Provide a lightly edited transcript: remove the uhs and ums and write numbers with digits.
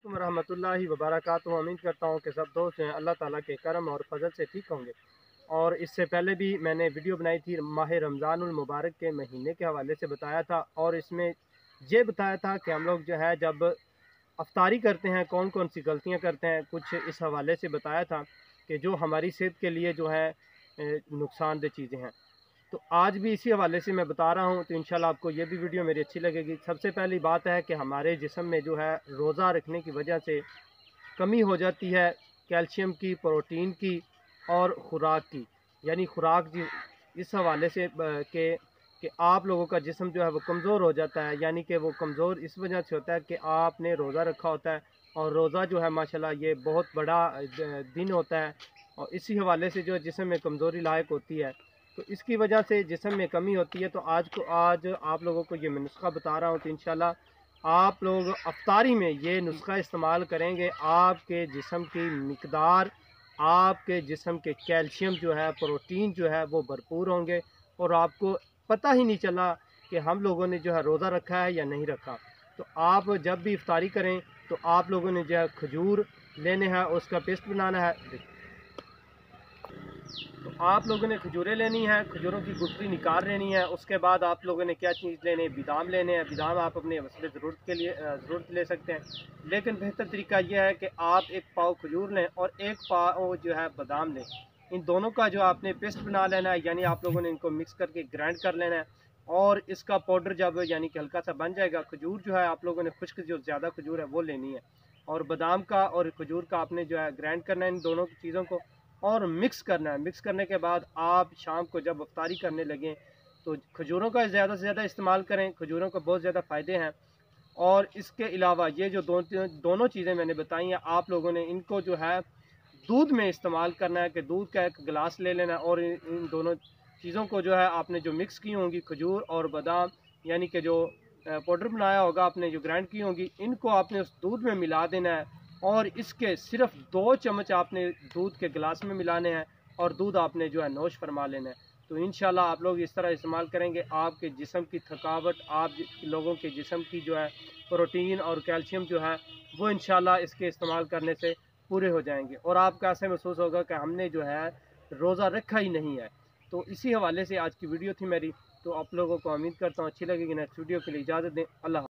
रहमतुल्लाहि व बरकातुहू। उम्मीद करता हूँ कि सब दोस्त हैं अल्लाह ताला के करम और फजल से ठीक होंगे। और इससे पहले भी मैंने वीडियो बनाई थी माह रमज़ानुल मुबारक के महीने के हवाले से बताया था, और इसमें ये बताया था कि हम लोग जो है जब अफ्तारी करते हैं कौन कौन सी गलतियाँ करते हैं। कुछ इस हवाले से बताया था कि जो हमारी सेहत के लिए जो है नुकसानदेह चीज़ें हैं। तो आज भी इसी हवाले से मैं बता रहा हूँ, तो इंशाल्लाह आपको ये भी वीडियो मेरी अच्छी लगेगी। सबसे पहली बात है कि हमारे जिस्म में जो है रोज़ा रखने की वजह से कमी हो जाती है कैल्शियम की, प्रोटीन की और ख़ुराक की। यानी ख़ुराक इस हवाले से कि आप लोगों का जिस्म जो है वो कमज़ोर हो जाता है। यानी कि वो कमज़ोर इस वजह से होता है कि आपने रोज़ा रखा होता है, और रोज़ा जो है माशाल्लाह ये बहुत बड़ा दिन होता है, और इसी हवाले से जो जिस्म में कमज़ोरी लायक होती है, तो इसकी वजह से जिस्म में कमी होती है। तो आज आप लोगों को ये मैं नुस्खा बता रहा हूँ, तो इंशाल्लाह आप लोग अफ्तारी में ये नुस्खा इस्तेमाल करेंगे, आपके जिस्म की मिकदार, आपके जिस्म के कैल्शियम जो है, प्रोटीन जो है वो भरपूर होंगे, और आपको पता ही नहीं चला कि हम लोगों ने जो है रोज़ा रखा है या नहीं रखा। तो आप जब भी इफ्तारी करें तो आप लोगों ने जो है खजूर लेने हैं, उसका पेस्ट बनाना है। तो आप लोगों ने खजूरें लेनी है, खजूरों की गुठली निकाल लेनी है। उसके बाद आप लोगों ने क्या चीज़ लेने, बादाम लेने हैं। बादाम आप अपने वसीले ज़रूरत के लिए ज़रूरत ले सकते हैं, लेकिन बेहतर तरीका यह है कि आप एक पाव खजूर लें और एक पाव जो है बादाम लें। इन दोनों का जो आपने पेस्ट बना लेना है, यानी आप लोगों ने इनको मिक्स करके ग्राइंड कर लेना है। और इसका पाउडर जब यानी कि हल्का सा बन जाएगा, खजूर जो है आप लोगों ने खुश्क जो ज़्यादा खजूर है वो लेनी है, और बादाम का और खजूर का आपने जो है ग्राइंड करना है इन दोनों चीज़ों को, और मिक्स करना है। मिक्स करने के बाद आप शाम को जब अफ्तारी करने लगें तो खजूरों का ज़्यादा से ज़्यादा इस्तेमाल करें, खजूरों को बहुत ज़्यादा फ़ायदे हैं। और इसके अलावा ये जो दोनों चीज़ें मैंने बताई हैं, आप लोगों ने इनको जो है दूध में इस्तेमाल करना है, कि दूध का एक गिलास ले लेना, और इन दोनों चीज़ों को जो है आपने जो मिक्स की होंगी खजूर और बादाम, यानी कि जो पाउडर बनाया होगा आपने, जो ग्राइंड की होंगी, इनको आपने उस दूध में मिला देना है। और इसके सिर्फ 2 चम्मच आपने दूध के गिलास में मिलाने हैं, और दूध आपने जो है नोश फरमा लेना है। तो इंशाल्लाह आप लोग इस तरह इस्तेमाल करेंगे, आपके जिस्म की थकावट, आप लोगों के जिस्म की जो है प्रोटीन और कैल्शियम जो है वो इंशाल्लाह इसके इस्तेमाल करने से पूरे हो जाएंगे, और आपको ऐसे महसूस होगा कि हमने जो है रोज़ा रखा ही नहीं है। तो इसी हवाले से आज की वीडियो थी मेरी। तो आप लोगों को उम्मीद करता हूँ अच्छी लगेगी। नेक्स्ट वीडियो के लिए इजाज़त दें। अल्लाह।